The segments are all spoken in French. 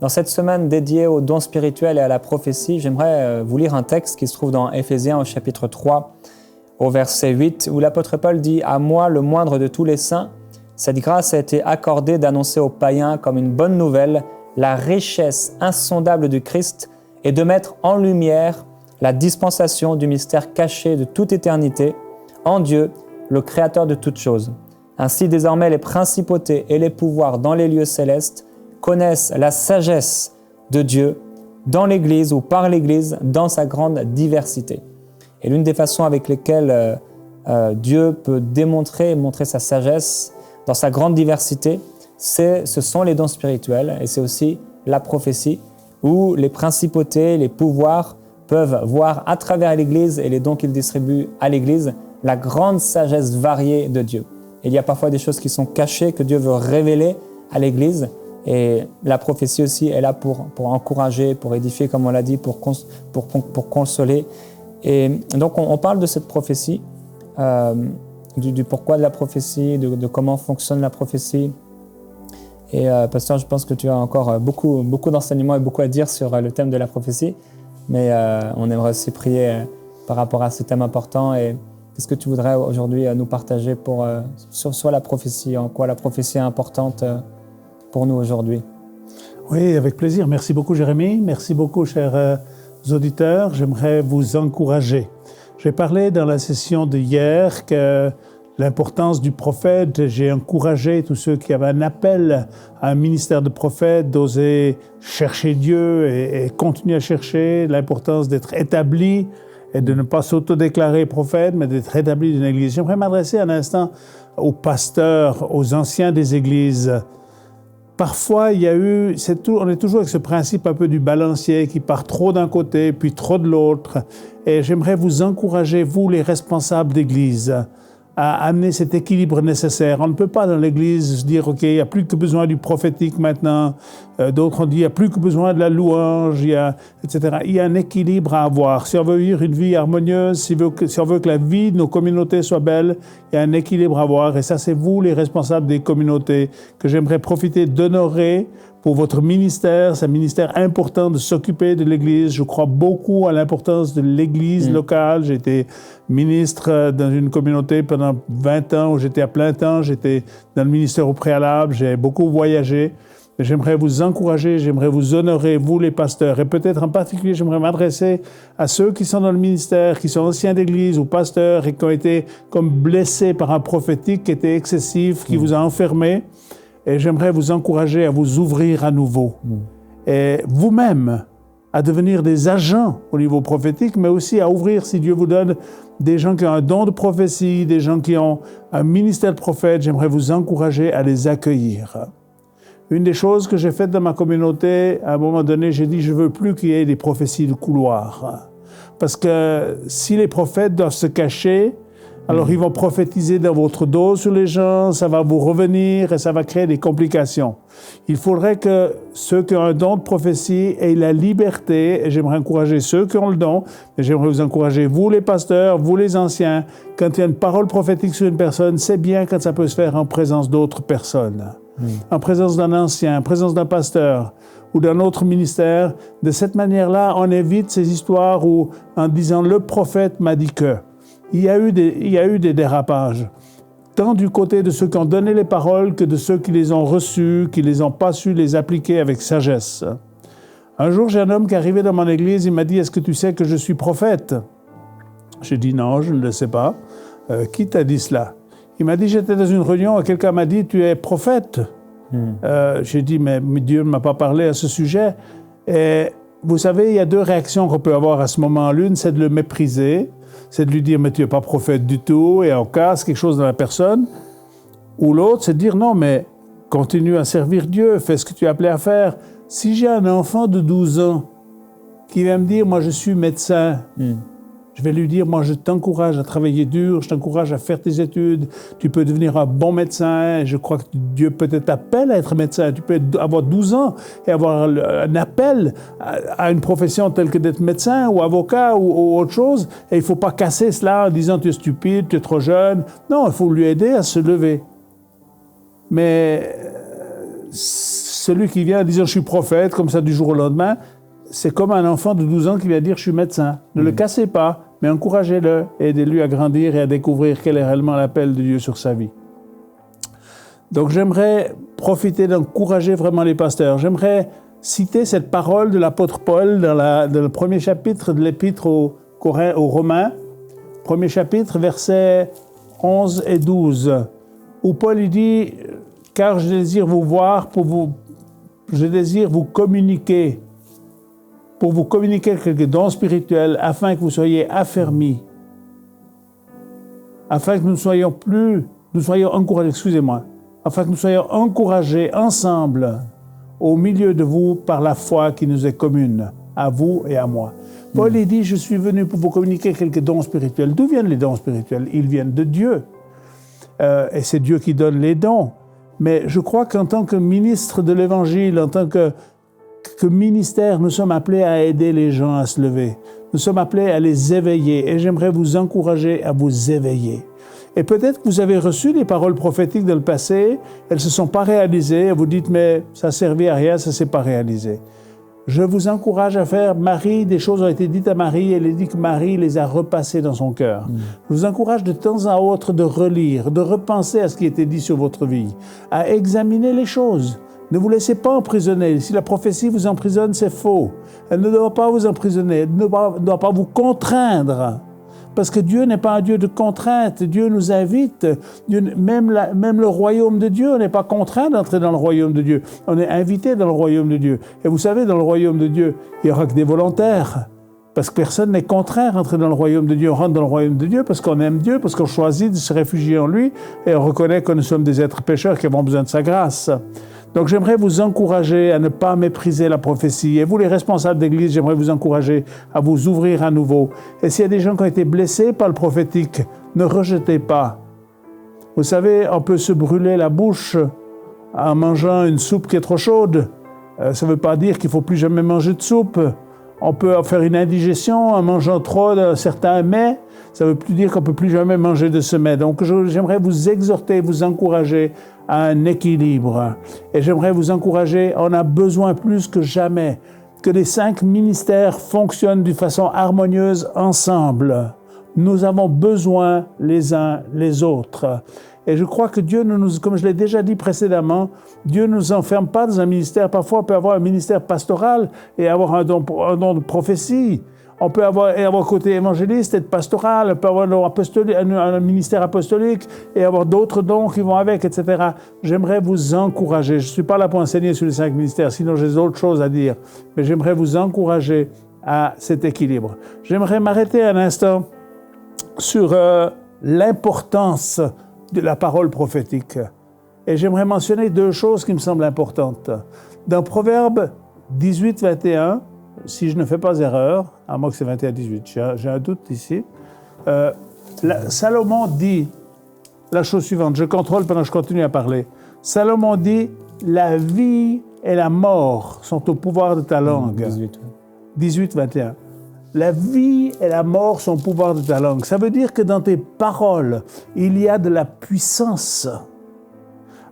Dans cette semaine dédiée aux dons spirituels et à la prophétie, j'aimerais vous lire un texte qui se trouve dans Éphésiens au chapitre 3, au verset 8, où l'apôtre Paul dit « À moi, le moindre de tous les saints, cette grâce a été accordée d'annoncer aux païens comme une bonne nouvelle la richesse insondable du Christ et de mettre en lumière la dispensation du mystère caché de toute éternité en Dieu, le Créateur de toutes choses. Ainsi désormais les principautés et les pouvoirs dans les lieux célestes connaissent la sagesse de Dieu dans l'Église ou par l'Église dans sa grande diversité. » Et l'une des façons avec lesquelles Dieu peut montrer sa sagesse dans sa grande diversité, ce sont les dons spirituels et c'est aussi la prophétie où les principautés, les pouvoirs peuvent voir à travers l'Église et les dons qu'il distribue à l'Église la grande sagesse variée de Dieu. Il y a parfois des choses qui sont cachées que Dieu veut révéler à l'Église et la prophétie aussi est là pour encourager, pour édifier comme on l'a dit, pour consoler. Et donc on parle de cette prophétie, du pourquoi de la prophétie, de comment fonctionne la prophétie. Et pasteur, je pense que tu as encore beaucoup d'enseignements et beaucoup à dire sur le thème de la prophétie, mais on aimerait aussi prier par rapport à ce thème important. Et qu'est-ce que tu voudrais aujourd'hui nous partager sur la prophétie, en quoi la prophétie est importante pour nous aujourd'hui? Oui, avec plaisir. Merci beaucoup Jérémy, merci beaucoup chers auditeurs. J'aimerais vous encourager. J'ai parlé dans la session de hier que l'importance du prophète, j'ai encouragé tous ceux qui avaient un appel à un ministère de prophète d'oser chercher Dieu et continuer à chercher, l'importance d'être établi et de ne pas s'autodéclarer prophète, mais d'être établi d'une église. J'aimerais m'adresser un instant aux pasteurs, aux anciens des églises. Parfois, on est toujours avec ce principe un peu du balancier qui part trop d'un côté, puis trop de l'autre. Et j'aimerais vous encourager, vous les responsables d'église, à amener cet équilibre nécessaire. On ne peut pas dans l'Église se dire « OK, il n'y a plus que besoin du prophétique maintenant ». D'autres ont dit « il n'y a plus que besoin de la louange », etc. Il y a un équilibre à avoir. Si on veut vivre une vie harmonieuse, si on veut que la vie de nos communautés soit belle, il y a un équilibre à avoir. Et ça, c'est vous, les responsables des communautés, que j'aimerais profiter d'honorer pour votre ministère. C'est un ministère important de s'occuper de l'Église. Je crois beaucoup à l'importance de l'Église locale. J'ai été ministre dans une communauté pendant 20 ans où j'étais à plein temps. J'étais dans le ministère au préalable. J'ai beaucoup voyagé. J'aimerais vous encourager, j'aimerais vous honorer, vous les pasteurs. Et peut-être en particulier, j'aimerais m'adresser à ceux qui sont dans le ministère, qui sont anciens d'église ou pasteurs et qui ont été comme blessés par un prophétique qui était excessif, qui vous a enfermés. Et j'aimerais vous encourager à vous ouvrir à nouveau. Et vous-même, à devenir des agents au niveau prophétique, mais aussi à ouvrir, si Dieu vous donne des gens qui ont un don de prophétie, des gens qui ont un ministère de prophète, j'aimerais vous encourager à les accueillir. Une des choses que j'ai faites dans ma communauté, à un moment donné, j'ai dit, je veux plus qu'il y ait des prophéties de couloir. Parce que si les prophètes doivent se cacher, alors ils vont prophétiser dans votre dos sur les gens, ça va vous revenir et ça va créer des complications. Il faudrait que ceux qui ont un don de prophétie aient la liberté, et j'aimerais encourager ceux qui ont le don, et j'aimerais vous encourager, vous les pasteurs, vous les anciens, quand il y a une parole prophétique sur une personne, c'est bien quand ça peut se faire en présence d'autres personnes. En présence d'un ancien, en présence d'un pasteur ou d'un autre ministère. De cette manière-là, on évite ces histoires où, en disant « le prophète m'a dit que », il y a eu des dérapages, tant du côté de ceux qui ont donné les paroles que de ceux qui les ont reçues, qui les ont pas su les appliquer avec sagesse. Un jour, j'ai un homme qui est arrivé dans mon église, il m'a dit « Est-ce que tu sais que je suis prophète ?» J'ai dit « Non, je ne le sais pas. Qui t'a dit cela ?» Il m'a dit, j'étais dans une réunion et quelqu'un m'a dit, tu es prophète. J'ai dit, mais Dieu ne m'a pas parlé à ce sujet. Et vous savez, il y a deux réactions qu'on peut avoir à ce moment. L'une, c'est de le mépriser, c'est de lui dire, mais tu n'es pas prophète du tout, et on casse quelque chose dans la personne. Ou l'autre, c'est de dire, non, mais continue à servir Dieu, fais ce que tu es appelé à faire. Si j'ai un enfant de 12 ans qui vient me dire, moi je suis médecin, je vais lui dire, moi, je t'encourage à travailler dur, je t'encourage à faire tes études, tu peux devenir un bon médecin, je crois que Dieu peut-être t'appelle à être médecin, tu peux avoir 12 ans et avoir un appel à une profession telle que d'être médecin ou avocat ou autre chose, et il ne faut pas casser cela en disant, tu es stupide, tu es trop jeune. Non, il faut lui aider à se lever. Mais celui qui vient dire « je suis prophète » comme ça du jour au lendemain, c'est comme un enfant de 12 ans qui vient dire « je suis médecin ». Ne le cassez pas, mais encouragez-le et aidez-le à grandir et à découvrir quel est réellement l'appel de Dieu sur sa vie. Donc j'aimerais profiter d'encourager vraiment les pasteurs. J'aimerais citer cette parole de l'apôtre Paul dans le premier chapitre de l'épître aux Romains, premier chapitre, versets 11 et 12, où Paul il dit « Car je désire vous voir, je désire vous communiquer, pour vous communiquer quelques dons spirituels, afin que vous soyez affermis, afin que nous soyons encouragés, afin que nous soyons encouragés ensemble au milieu de vous par la foi qui nous est commune, à vous et à moi. » Paul il dit « Je suis venu pour vous communiquer quelques dons spirituels. » D'où viennent les dons spirituels? Ils viennent de Dieu. Et c'est Dieu qui donne les dons. Mais je crois qu'en tant que ministre de l'Évangile, en tant que ministère, nous sommes appelés à aider les gens à se lever. Nous sommes appelés à les éveiller. Et j'aimerais vous encourager à vous éveiller. Et peut-être que vous avez reçu des paroles prophétiques dans le passé, elles ne se sont pas réalisées, et vous dites, mais ça ne servait à rien, ça ne s'est pas réalisé. Je vous encourage à faire, des choses ont été dites à Marie, elle a dit que Marie les a repassées dans son cœur. Je vous encourage de temps à autre de relire, de repenser à ce qui était dit sur votre vie, à examiner les choses. Ne vous laissez pas emprisonner. Si la prophétie vous emprisonne, c'est faux. Elle ne doit pas vous emprisonner, elle ne doit pas vous contraindre. Parce que Dieu n'est pas un Dieu de contrainte. Dieu nous invite. Même le royaume de Dieu, on n'est pas contraint d'entrer dans le royaume de Dieu. On est invité dans le royaume de Dieu. Et vous savez, dans le royaume de Dieu, il n'y aura que des volontaires. Parce que personne n'est contraint à rentrer dans le royaume de Dieu. On rentre dans le royaume de Dieu parce qu'on aime Dieu, parce qu'on choisit de se réfugier en lui et on reconnaît que nous sommes des êtres pécheurs qui avons besoin de sa grâce. Donc j'aimerais vous encourager à ne pas mépriser la prophétie. Et vous, les responsables d'Église, j'aimerais vous encourager à vous ouvrir à nouveau. Et s'il y a des gens qui ont été blessés par le prophétique, ne rejetez pas. Vous savez, on peut se brûler la bouche en mangeant une soupe qui est trop chaude. Ça ne veut pas dire qu'il ne faut plus jamais manger de soupe. On peut faire une indigestion en mangeant trop de certains mets. Ça ne veut plus dire qu'on ne peut plus jamais manger de ce mets. Donc j'aimerais vous exhorter, vous encourager à un équilibre. Et j'aimerais vous encourager, on a besoin plus que jamais que les 5 ministères fonctionnent d'une façon harmonieuse ensemble. Nous avons besoin les uns les autres. Et je crois que Dieu, comme je l'ai déjà dit précédemment, Dieu ne nous enferme pas dans un ministère. Parfois, on peut avoir un ministère pastoral et avoir un don de prophétie. On peut avoir côté évangéliste, être pastoral, on peut avoir un ministère apostolique et avoir d'autres dons qui vont avec, etc. J'aimerais vous encourager. Je ne suis pas là pour enseigner sur les 5 ministères, sinon j'ai d'autres choses à dire. Mais j'aimerais vous encourager à cet équilibre. J'aimerais m'arrêter un instant sur l'importance de la parole prophétique. Et j'aimerais mentionner 2 choses qui me semblent importantes. Dans Proverbe 18, 21, si je ne fais pas erreur, à moins que c'est 21-18, j'ai un doute ici, Salomon dit la chose suivante, je contrôle pendant que je continue à parler. Salomon dit, la vie et la mort sont au pouvoir de ta langue. 18-21. La vie et la mort sont au pouvoir de ta langue. Ça veut dire que dans tes paroles, il y a de la puissance.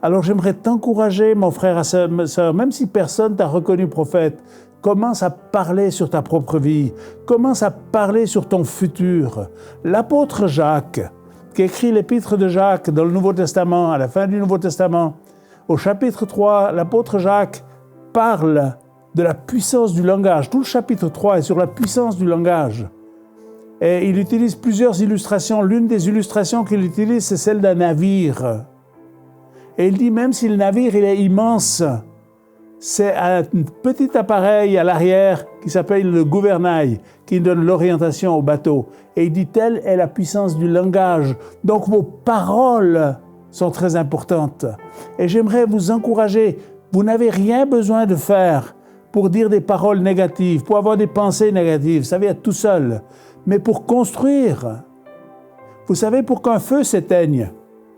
Alors j'aimerais t'encourager, mon frère et ma sœur, même si personne t'a reconnu prophète, commence à parler sur ta propre vie. Commence à parler sur ton futur. L'apôtre Jacques, qui écrit l'épître de Jacques dans le Nouveau Testament, à la fin du Nouveau Testament, au chapitre 3, l'apôtre Jacques parle de la puissance du langage. Tout le chapitre 3 est sur la puissance du langage. Et il utilise plusieurs illustrations. L'une des illustrations qu'il utilise, c'est celle d'un navire. Et il dit, même si le navire il est immense, c'est un petit appareil à l'arrière qui s'appelle le gouvernail, qui donne l'orientation au bateau. Et il dit, telle est la puissance du langage. Donc vos paroles sont très importantes. Et j'aimerais vous encourager, vous n'avez rien besoin de faire pour dire des paroles négatives, pour avoir des pensées négatives, ça vient tout seul. Mais pour construire, vous savez, pour qu'un feu s'éteigne,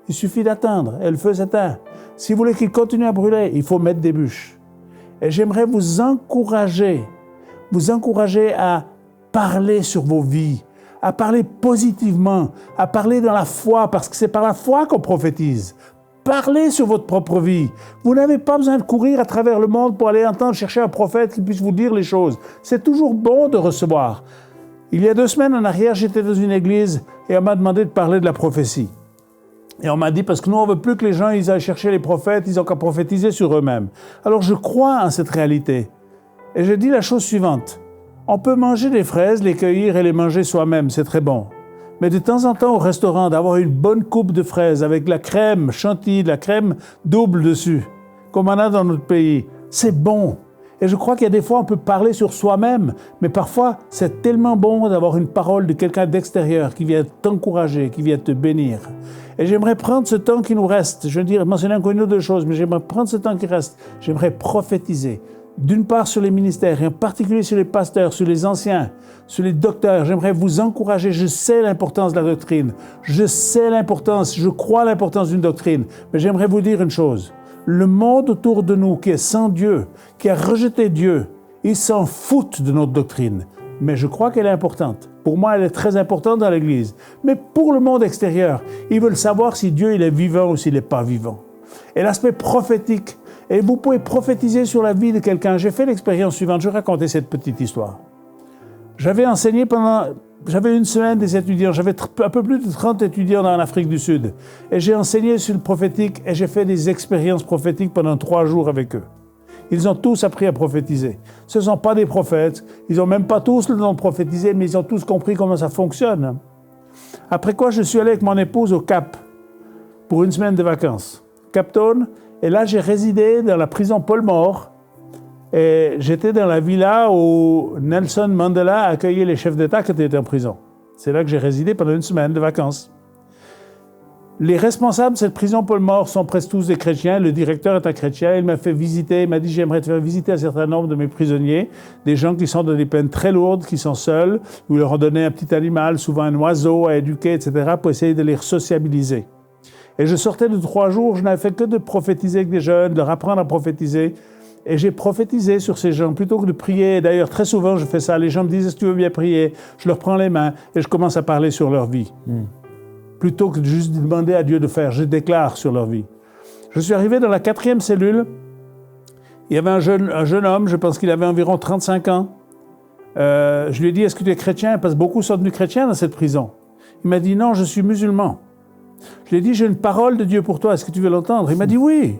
il suffit d'attendre et le feu s'éteint. Si vous voulez qu'il continue à brûler, il faut mettre des bûches. Et j'aimerais vous encourager à parler sur vos vies, à parler positivement, à parler dans la foi, parce que c'est par la foi qu'on prophétise. parler sur votre propre vie. Vous n'avez pas besoin de courir à travers le monde pour aller entendre, chercher un prophète qui puisse vous dire les choses. C'est toujours bon de recevoir. Il y a 2 semaines en arrière, j'étais dans une église et on m'a demandé de parler de la prophétie. Et on m'a dit, parce que nous, on ne veut plus que les gens ils aillent chercher les prophètes, ils ont qu'à prophétiser sur eux-mêmes. Alors je crois en cette réalité. Et je dis la chose suivante. On peut manger des fraises, les cueillir et les manger soi-même, c'est très bon. Mais de temps en temps au restaurant, d'avoir une bonne coupe de fraises avec de la crème chantilly, de la crème double dessus, comme on a dans notre pays, c'est bon. Et je crois qu'il y a des fois, on peut parler sur soi-même, mais parfois, c'est tellement bon d'avoir une parole de quelqu'un d'extérieur qui vient t'encourager, qui vient te bénir. Et j'aimerais prendre ce temps qui nous reste, je veux dire, mentionner encore une ou deux choses, mais j'aimerais prendre ce temps qui reste, j'aimerais prophétiser. D'une part sur les ministères, et en particulier sur les pasteurs, sur les anciens, sur les docteurs, j'aimerais vous encourager. Je sais l'importance de la doctrine, je sais l'importance, je crois l'importance d'une doctrine, mais j'aimerais vous dire une chose. Le monde autour de nous qui est sans Dieu, qui a rejeté Dieu, ils s'en foutent de notre doctrine. Mais je crois qu'elle est importante. Pour moi, elle est très importante dans l'Église. Mais pour le monde extérieur, ils veulent savoir si Dieu il est vivant ou s'il n'est pas vivant. Et l'aspect prophétique, et vous pouvez prophétiser sur la vie de quelqu'un. J'ai fait l'expérience suivante, je vais raconter cette petite histoire. J'avais enseigné j'avais une semaine des étudiants, j'avais un peu plus de 30 étudiants en Afrique du Sud. Et j'ai enseigné sur le prophétique et j'ai fait des expériences prophétiques pendant 3 jours avec eux. Ils ont tous appris à prophétiser. Ce ne sont pas des prophètes, ils n'ont même pas tous le don de prophétiser, mais ils ont tous compris comment ça fonctionne. Après quoi, je suis allé avec mon épouse au Cap pour une semaine de vacances. Cap Town, et là j'ai résidé dans la prison Paul Mort. Et j'étais dans la villa où Nelson Mandela accueillait les chefs d'État qui étaient en prison. C'est là que j'ai résidé pendant une semaine de vacances. Les responsables de cette prison Paul Mort sont presque tous des chrétiens. Le directeur est un chrétien. Il m'a fait visiter, il m'a dit « J'aimerais te faire visiter un certain nombre de mes prisonniers, des gens qui sont dans des peines très lourdes, qui sont seuls, où ils leur ont donné un petit animal, souvent un oiseau à éduquer, etc., pour essayer de les sociabiliser. » Et je sortais de 3 jours, je n'avais fait que de prophétiser avec des jeunes, de leur apprendre à prophétiser. Et j'ai prophétisé sur ces gens plutôt que de prier. D'ailleurs, très souvent, je fais ça. Les gens me disent « Est-ce que tu veux bien prier ?» Je leur prends les mains et je commence à parler sur leur vie. Plutôt que de juste demander à Dieu de faire, je déclare sur leur vie. Je suis arrivé dans la 4e cellule. Il y avait un jeune homme, je pense qu'il avait environ 35 ans. Je lui ai dit « Est-ce que tu es chrétien ?» Parce que beaucoup sont devenus chrétiens dans cette prison. Il m'a dit « Non, je suis musulman. » Je lui ai dit « J'ai une parole de Dieu pour toi. Est-ce que tu veux l'entendre ?» Il m'a dit « Oui. »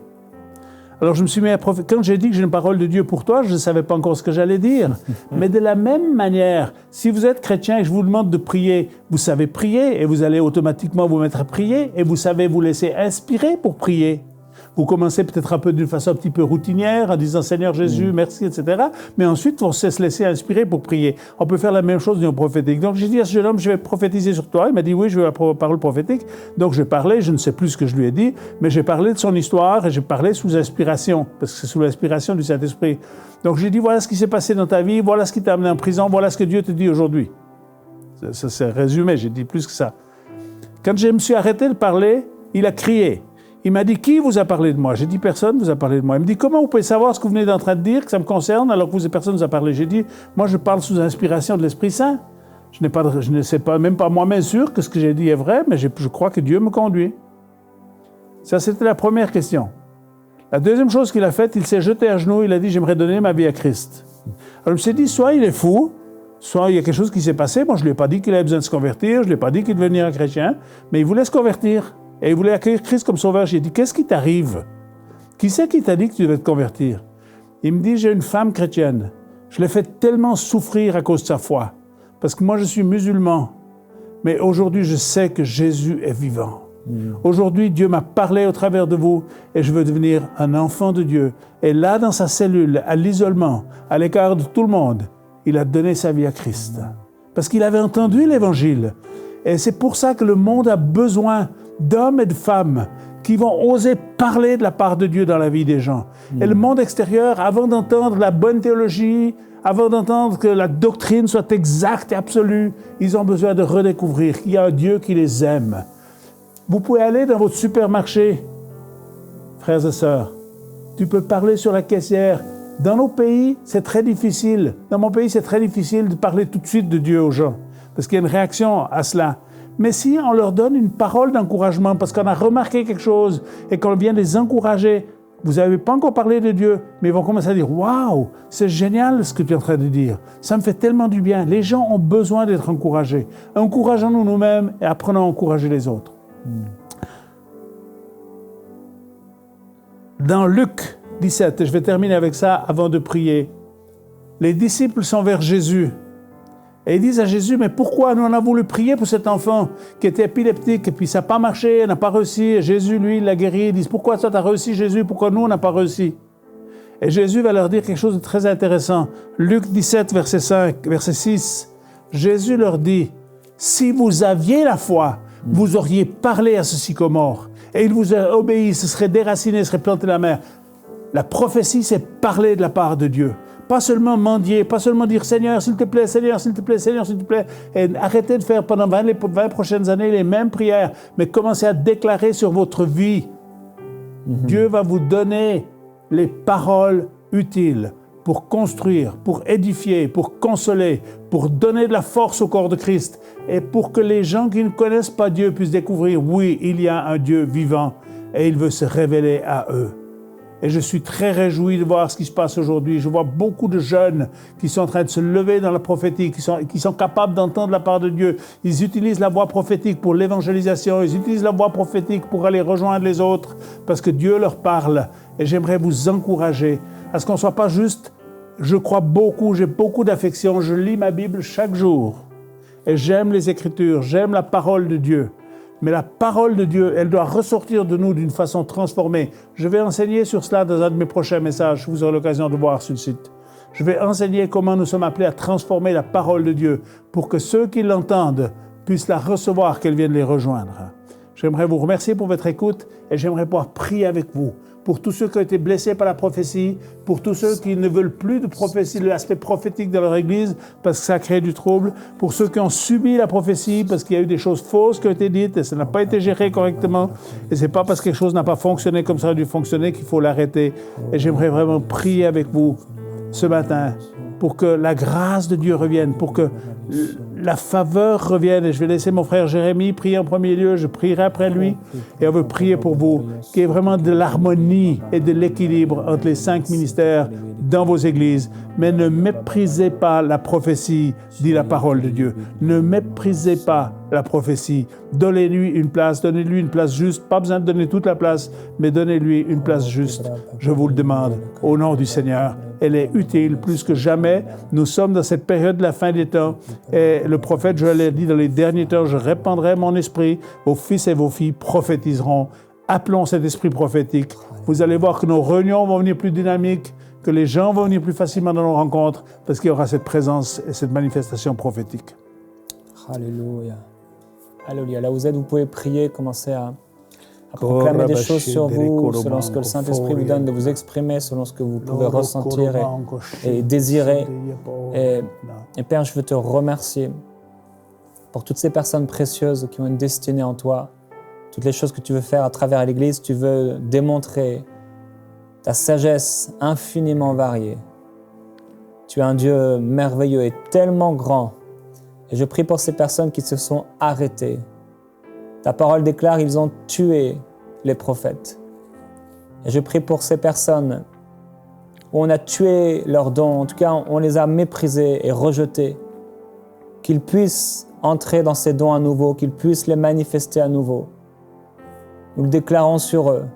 Alors je me suis mis à prophétiser. Quand j'ai dit que j'ai une parole de Dieu pour toi, je ne savais pas encore ce que j'allais dire. Mais de la même manière, si vous êtes chrétien et je vous demande de prier, vous savez prier et vous allez automatiquement vous mettre à prier et vous savez vous laisser inspirer pour prier. Vous commencez peut-être un peu d'une façon un petit peu routinière en disant « Seigneur Jésus, merci », etc. Mais ensuite, on sait se laisser inspirer pour prier. On peut faire la même chose dans le prophétique. Donc j'ai dit à ce jeune homme « Je vais prophétiser sur toi ». Il m'a dit « Oui, je veux la parole prophétique ». Donc j'ai parlé, je ne sais plus ce que je lui ai dit, mais j'ai parlé de son histoire et j'ai parlé sous inspiration, parce que c'est sous l'inspiration du Saint-Esprit. Donc j'ai dit « Voilà ce qui s'est passé dans ta vie, voilà ce qui t'a amené en prison, voilà ce que Dieu te dit aujourd'hui ». Ça c'est résumé, j'ai dit plus que ça. Quand je me suis arrêté de parler, il a crié. Il m'a dit « Qui vous a parlé de moi ?» J'ai dit « Personne vous a parlé de moi ». Il me dit « Comment vous pouvez savoir ce que vous venez d'en train de dire, que ça me concerne, alors que personne ne vous a parlé ?» J'ai dit « Moi, je parle sous inspiration de l'Esprit Saint. Je ne sais pas, même pas moi-même sûr que ce que j'ai dit est vrai, mais je crois que Dieu me conduit. » Ça, c'était la première question. La deuxième chose qu'il a faite, il s'est jeté à genoux, il a dit « J'aimerais donner ma vie à Christ. » Alors je me suis dit « Soit il est fou, soit il y a quelque chose qui s'est passé. Moi, je ne lui ai pas dit qu'il avait besoin de se convertir, je ne lui ai pas dit qu'il devenait un chrétien, mais il voulait se convertir. Et il voulait accueillir Christ comme sauveur. J'ai dit, qu'est-ce qui t'arrive? Qui c'est qui t'a dit que tu devais te convertir? Il me dit, j'ai une femme chrétienne. Je l'ai fait tellement souffrir à cause de sa foi. Parce que moi, je suis musulman. Mais aujourd'hui, je sais que Jésus est vivant. Aujourd'hui, Dieu m'a parlé au travers de vous et je veux devenir un enfant de Dieu. Et là, dans sa cellule, à l'isolement, à l'écart de tout le monde, il a donné sa vie à Christ. Parce qu'il avait entendu l'Évangile. Et c'est pour ça que le monde a besoin d'hommes et de femmes qui vont oser parler de la part de Dieu dans la vie des gens. Et le monde extérieur, avant d'entendre la bonne théologie, avant d'entendre que la doctrine soit exacte et absolue, ils ont besoin de redécouvrir qu'il y a un Dieu qui les aime. Vous pouvez aller dans votre supermarché, frères et sœurs, tu peux parler sur la caissière. Dans nos pays, c'est très difficile. Dans mon pays, c'est très difficile de parler tout de suite de Dieu aux gens, parce qu'il y a une réaction à cela. Mais si on leur donne une parole d'encouragement, parce qu'on a remarqué quelque chose et qu'on vient les encourager, vous n'avez pas encore parlé de Dieu, mais ils vont commencer à dire « Waouh, c'est génial ce que tu es en train de dire. Ça me fait tellement du bien. » Les gens ont besoin d'être encouragés. Encourageons-nous nous-mêmes et apprenons à encourager les autres. Dans Luc 17, et je vais terminer avec ça avant de prier, les disciples sont vers Jésus. Et ils disent à Jésus, mais pourquoi nous on a voulu prier pour cet enfant qui était épileptique et puis ça n'a pas marché, il n'a pas réussi. Et Jésus, lui, il l'a guéri. Ils disent, pourquoi toi tu as réussi Jésus, pourquoi nous on n'a pas réussi? Et Jésus va leur dire quelque chose de très intéressant. Luc 17, verset 6, Jésus leur dit, si vous aviez la foi, vous auriez parlé à ce sycomore. Et il vous a obéi, se serait déraciné, serait planté la mer. La prophétie, c'est parler de la part de Dieu. Pas seulement mendier, pas seulement dire « Seigneur, s'il te plaît, Seigneur, s'il te plaît, Seigneur, s'il te plaît ». Et arrêtez de faire pendant les 20 prochaines années les mêmes prières, mais commencez à déclarer sur votre vie. Dieu va vous donner les paroles utiles pour construire, pour édifier, pour consoler, pour donner de la force au corps de Christ et pour que les gens qui ne connaissent pas Dieu puissent découvrir « Oui, il y a un Dieu vivant et il veut se révéler à eux ». Et je suis très réjoui de voir ce qui se passe aujourd'hui. Je vois beaucoup de jeunes qui sont en train de se lever dans la prophétique, qui sont capables d'entendre la part de Dieu. Ils utilisent la voix prophétique pour l'évangélisation, ils utilisent la voix prophétique pour aller rejoindre les autres, parce que Dieu leur parle. Et j'aimerais vous encourager à ce qu'on ne soit pas juste, je crois beaucoup, j'ai beaucoup d'affection, je lis ma Bible chaque jour. Et j'aime les Écritures, j'aime la parole de Dieu. Mais la parole de Dieu, elle doit ressortir de nous d'une façon transformée. Je vais enseigner sur cela dans un de mes prochains messages. Vous aurez l'occasion de voir sur le site. Je vais enseigner comment nous sommes appelés à transformer la parole de Dieu pour que ceux qui l'entendent puissent la recevoir, qu'elle vienne les rejoindre. J'aimerais vous remercier pour votre écoute et j'aimerais pouvoir prier avec vous. Pour tous ceux qui ont été blessés par la prophétie, pour tous ceux qui ne veulent plus de prophétie, de l'aspect prophétique dans leur église, parce que ça crée du trouble, pour ceux qui ont subi la prophétie, parce qu'il y a eu des choses fausses qui ont été dites et ça n'a pas été géré correctement, et c'est pas parce que quelque chose n'a pas fonctionné comme ça a dû fonctionner qu'il faut l'arrêter. Et j'aimerais vraiment prier avec vous ce matin pour que la grâce de Dieu revienne, pour que la faveur revienne. Et je vais laisser mon frère Jérémie prier en premier lieu, je prierai après lui, et on veut prier pour vous, qu'il y ait vraiment de l'harmonie et de l'équilibre entre les 5 ministères dans vos églises. Mais ne méprisez pas la prophétie, dit la parole de Dieu. Ne méprisez pas la prophétie. Donnez-lui une place juste. Pas besoin de donner toute la place, mais donnez-lui une place juste. Je vous le demande, au nom du Seigneur. Elle est utile plus que jamais. Nous sommes dans cette période de la fin des temps. Et le prophète Joël a dit dans les derniers temps, je répandrai mon esprit. Vos fils et vos filles prophétiseront. Appelons cet esprit prophétique. Vous allez voir que nos réunions vont venir plus dynamiques, que les gens vont venir plus facilement dans nos rencontres, parce qu'il y aura cette présence et cette manifestation prophétique. Alléluia. Alléluia. Là où vous êtes, vous pouvez prier, commencer à proclamer des choses sur vous, selon ce que le Saint-Esprit vous donne de vous exprimer, selon ce que vous pouvez ressentir et désirer. Et Père, je veux te remercier pour toutes ces personnes précieuses qui ont une destinée en toi, toutes les choses que tu veux faire à travers l'Église. Tu veux démontrer ta sagesse infiniment variée. Tu es un Dieu merveilleux et tellement grand. Et je prie pour ces personnes qui se sont arrêtées. Ta parole déclare, ils ont tué les prophètes. Et je prie pour ces personnes où on a tué leurs dons, en tout cas on les a méprisés et rejetés, qu'ils puissent entrer dans ces dons à nouveau, qu'ils puissent les manifester à nouveau. Nous le déclarons sur eux,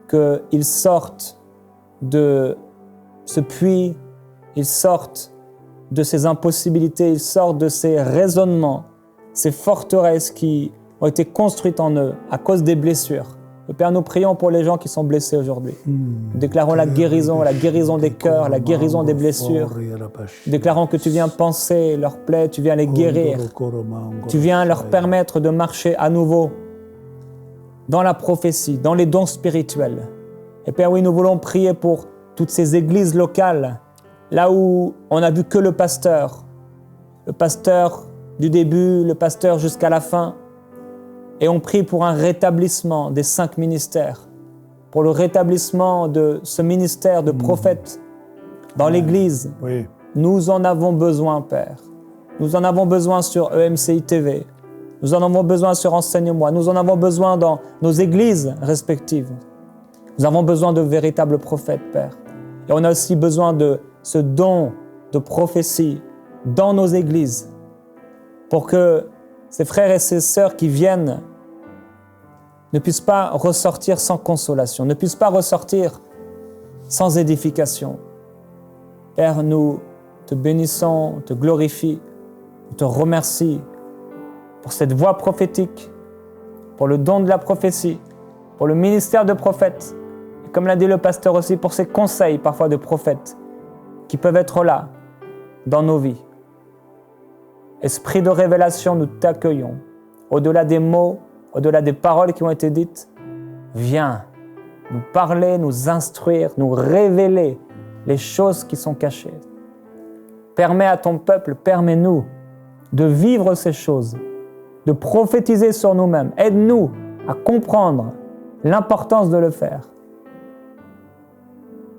qu'ils sortent de ce puits, ils sortent de ces impossibilités, ils sortent de ces raisonnements, ces forteresses qui ont été construites en eux à cause des blessures. Et Père, nous prions pour les gens qui sont blessés aujourd'hui. Nous déclarons la guérison des cœurs, la guérison des blessures. Nous déclarons que tu viens penser leurs plaies, tu viens les guérir. Tu viens leur permettre de marcher à nouveau dans la prophétie, dans les dons spirituels. Et Père, oui, nous voulons prier pour toutes ces églises locales, là où on n'a vu que le pasteur du début, le pasteur jusqu'à la fin. Et on prie pour un rétablissement des 5 ministères, pour le rétablissement de ce ministère de prophète dans l'Église. Oui. Nous en avons besoin, Père. Nous en avons besoin sur EMCI TV. Nous en avons besoin sur Enseigne-moi. Nous en avons besoin dans nos églises respectives. Nous avons besoin de véritables prophètes, Père. Et on a aussi besoin de ce don de prophétie dans nos églises pour que ces frères et ces sœurs qui viennent ne puissent pas ressortir sans consolation, ne puissent pas ressortir sans édification. Père, nous te bénissons, te glorifions, te remercions pour cette voix prophétique, pour le don de la prophétie, pour le ministère de prophète, et comme l'a dit le pasteur aussi, pour ces conseils parfois de prophètes qui peuvent être là dans nos vies. Esprit de révélation, nous t'accueillons. Au-delà des mots, au-delà des paroles qui ont été dites, viens nous parler, nous instruire, nous révéler les choses qui sont cachées. Permets à ton peuple, permets-nous de vivre ces choses, de prophétiser sur nous-mêmes. Aide-nous à comprendre l'importance de le faire.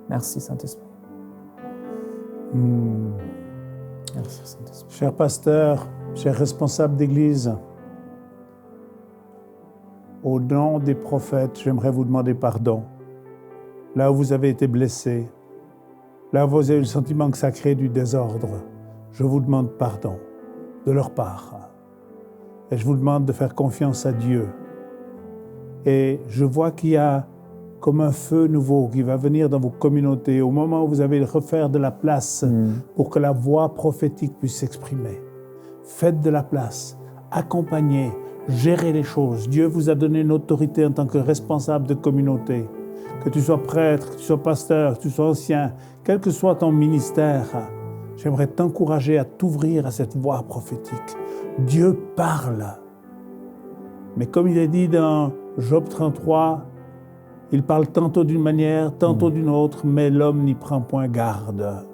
Merci Saint-Esprit. Merci Saint-Esprit. Cher pasteur, cher responsable d'église, au nom des prophètes, j'aimerais vous demander pardon. Là où vous avez été blessé, là où vous avez eu le sentiment que ça crée du désordre, je vous demande pardon de leur part. Et je vous demande de faire confiance à Dieu. Et je vois qu'il y a comme un feu nouveau qui va venir dans vos communautés au moment où vous allez refaire de la place pour que la voix prophétique puisse s'exprimer. Faites de la place, accompagnez, gérez les choses. Dieu vous a donné une autorité en tant que responsable de communauté. Que tu sois prêtre, que tu sois pasteur, que tu sois ancien, quel que soit ton ministère, j'aimerais t'encourager à t'ouvrir à cette voix prophétique. Dieu parle. Mais comme il est dit dans Job 33, il parle tantôt d'une manière, tantôt d'une autre, mais l'homme n'y prend point garde.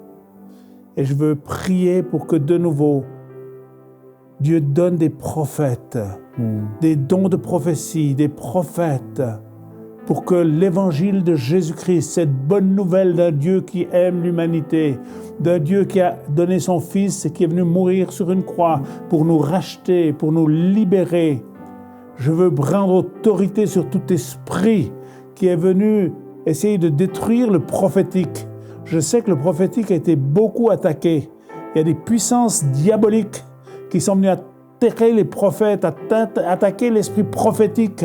Et je veux prier pour que de nouveau, Dieu donne des prophètes, des dons de prophétie, des prophètes, pour que l'évangile de Jésus-Christ, cette bonne nouvelle d'un Dieu qui aime l'humanité, d'un Dieu qui a donné son Fils et qui est venu mourir sur une croix pour nous racheter, pour nous libérer. Je veux prendre autorité sur tout esprit qui est venu essayer de détruire le prophétique. Je sais que le prophétique a été beaucoup attaqué. Il y a des puissances diaboliques qui sont venues attaquer les prophètes, attaquer l'esprit prophétique.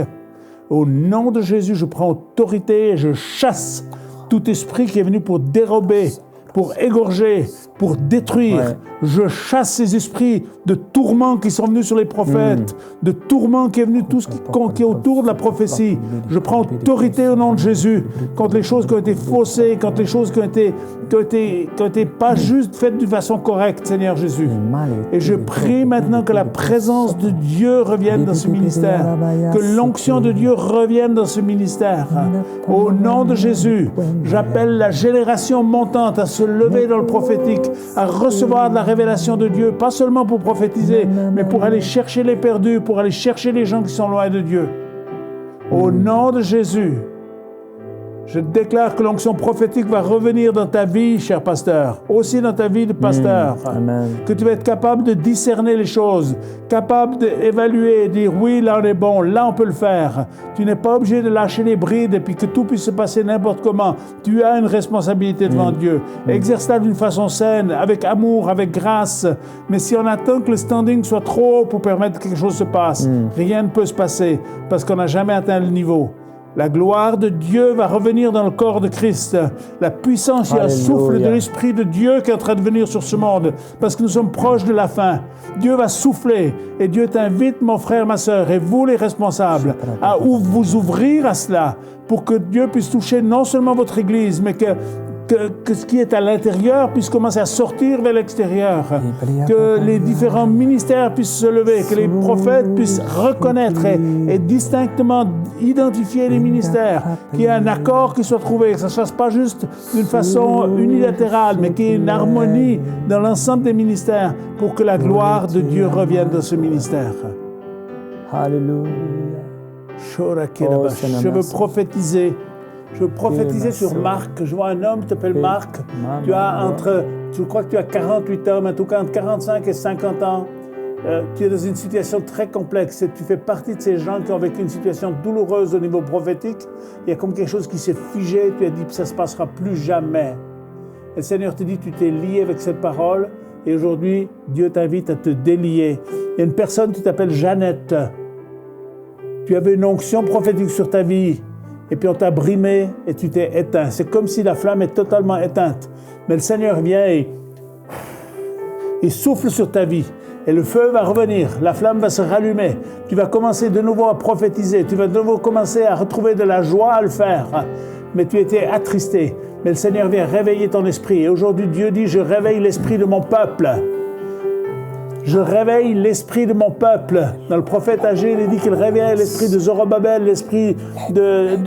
Au nom de Jésus, je prends autorité et je chasse tout esprit qui est venu pour dérober, pour égorger, pour détruire. Ouais. Je chasse ces esprits de tourments qui sont venus sur les prophètes, de tourments qui est venu tout ce qui est autour de la prophétie. Je prends autorité au nom de Jésus contre les choses qui ont été faussées, contre les choses qui ont été pas juste faites d'une façon correcte, Seigneur Jésus. Et je prie maintenant que la présence de Dieu revienne dans ce ministère, que l'onction de Dieu revienne dans ce ministère. Au nom de Jésus, j'appelle la génération montante à se lever dans le prophétique, à recevoir de la révélation de Dieu, pas seulement pour prophétiser, mais pour aller chercher les perdus, pour aller chercher les gens qui sont loin de Dieu. Au nom de Jésus, je déclare que l'onction prophétique va revenir dans ta vie, cher pasteur, aussi dans ta vie de pasteur. Amen. Que tu vas être capable de discerner les choses, capable d'évaluer, dire oui, là on est bon, là on peut le faire. Tu n'es pas obligé de lâcher les brides et puis que tout puisse se passer n'importe comment. Tu as une responsabilité devant Dieu. Exerce-la d'une façon saine, avec amour, avec grâce. Mais si on attend que le standing soit trop haut pour permettre que quelque chose se passe, rien ne peut se passer parce qu'on n'a jamais atteint le niveau. La gloire de Dieu va revenir dans le corps de Christ. La puissance et le souffle de l'Esprit de Dieu qui est en train de venir sur ce monde, parce que nous sommes proches de la fin. Dieu va souffler et Dieu t'invite, mon frère, ma sœur, et vous les responsables, à vous ouvrir à cela pour que Dieu puisse toucher non seulement votre Église, mais que ce qui est à l'intérieur puisse commencer à sortir vers l'extérieur, que les différents ministères puissent se lever, que les prophètes puissent reconnaître et distinctement identifier les ministères, qu'il y ait un accord qui soit trouvé, que ça ne se fasse pas juste d'une façon unilatérale, mais qu'il y ait une harmonie dans l'ensemble des ministères pour que la gloire de Dieu revienne dans ce ministère. Alléluia. Je veux prophétiser. Je veux prophétiser sur Marc. Je vois un homme qui s'appelle Marc. Je crois que tu as 48 ans, mais en tout cas entre 45 et 50 ans. tu es dans une situation très complexe et tu fais partie de ces gens qui ont vécu une situation douloureuse au niveau prophétique. Il y a comme quelque chose qui s'est figé, tu as dit que ça ne se passera plus jamais. Et le Seigneur te dit, tu t'es lié avec cette parole et aujourd'hui, Dieu t'invite à te délier. Il y a une personne qui t'appelle Jeannette. Tu avais une onction prophétique sur ta vie et puis on t'a brimé et tu t'es éteint. C'est comme si la flamme est totalement éteinte. Mais le Seigneur vient et il souffle sur ta vie. Et le feu va revenir, la flamme va se rallumer. Tu vas commencer de nouveau à prophétiser, tu vas de nouveau commencer à retrouver de la joie à le faire. Mais tu étais attristé. Mais le Seigneur vient réveiller ton esprit. Et aujourd'hui, Dieu dit, je réveille l'esprit de mon peuple. Je réveille l'esprit de mon peuple. Dans le prophète Agé, il dit qu'il réveille l'esprit de Zorobabel, l'esprit de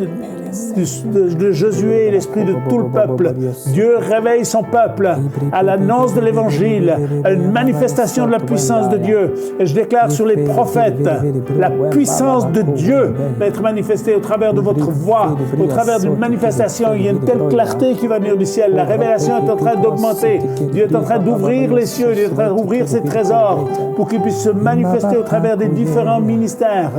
Josué, l'esprit de tout le peuple. Dieu réveille son peuple à l'annonce de l'évangile, à une manifestation de la puissance de Dieu. Et je déclare sur les prophètes, la puissance de Dieu va être manifestée au travers de votre voix, au travers d'une manifestation. Il y a une telle clarté qui va venir du ciel. La révélation est en train d'augmenter. Dieu est en train d'ouvrir les cieux, il est en train d'ouvrir ses trésors pour qu'il puisse se manifester au travers des différents ministères.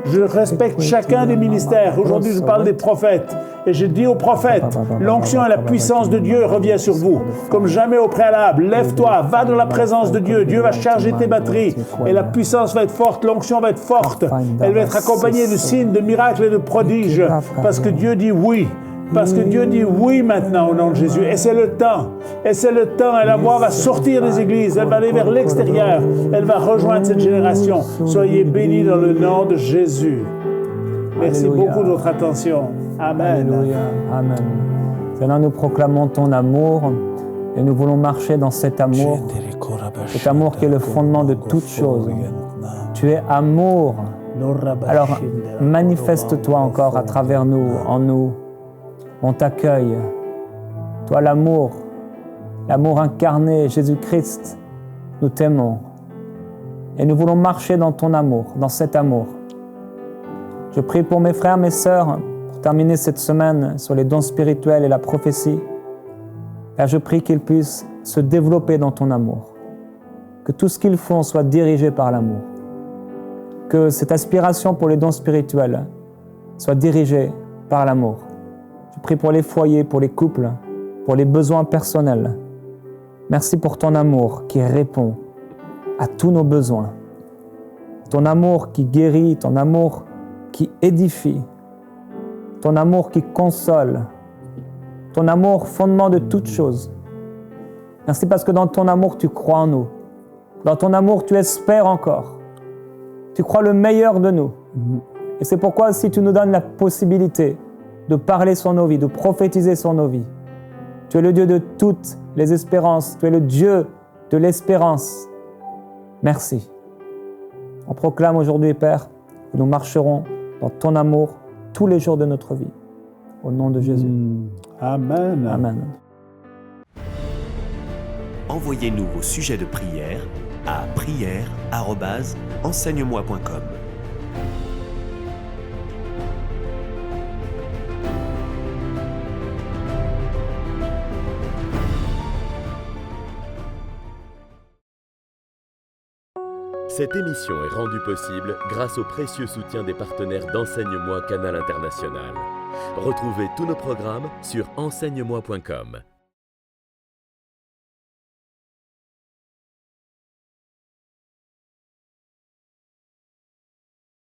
Je respecte chacun des ministères. Aujourd'hui, je parle des prophètes. Et je dis aux prophètes, l'onction et la puissance de Dieu revient sur vous, comme jamais au préalable. Lève-toi, va dans la présence de Dieu. Dieu va charger tes batteries. Et la puissance va être forte, l'onction va être forte. Elle va être accompagnée de signes, de miracles et de prodiges. Parce que Dieu dit oui. Parce que Dieu dit oui maintenant au nom de Jésus. Et c'est le temps. Et c'est le temps. Et la voix va sortir des églises. Elle va aller vers l'extérieur. Elle va rejoindre cette génération. Soyez bénis dans le nom de Jésus. Merci beaucoup de votre attention. Amen. Alléluia. Amen. Seigneur, nous proclamons ton amour et nous voulons marcher dans cet amour qui est le fondement de toutes choses. Tu es amour. Alors, manifeste-toi encore à travers nous, en nous. On t'accueille. Toi, l'amour incarné, Jésus-Christ, nous t'aimons. Et nous voulons marcher dans ton amour, dans cet amour. Je prie pour mes frères, mes sœurs, pour terminer cette semaine sur les dons spirituels et la prophétie. Père, je prie qu'ils puissent se développer dans ton amour. Que tout ce qu'ils font soit dirigé par l'amour. Que cette aspiration pour les dons spirituels soit dirigée par l'amour. Je prie pour les foyers, pour les couples, pour les besoins personnels. Merci pour ton amour qui répond à tous nos besoins. Ton amour qui guérit, ton amour qui édifie, ton amour qui console, ton amour fondement de toutes choses. Merci parce que dans ton amour, tu crois en nous. Dans ton amour, tu espères encore. Tu crois le meilleur de nous. Et c'est pourquoi si tu nous donnes la possibilité de parler sur nos vies, de prophétiser sur nos vies, tu es le Dieu de toutes les espérances. Tu es le Dieu de l'espérance. Merci. On proclame aujourd'hui, Père, que nous marcherons dans ton amour tous les jours de notre vie. Au nom de Jésus. Amen. Amen. Envoyez-nous vos sujets de prière à prière@enseigne-moi.com. Cette émission est rendue possible grâce au précieux soutien des partenaires d'Enseigne-moi Canal International. Retrouvez tous nos programmes sur enseigne-moi.com.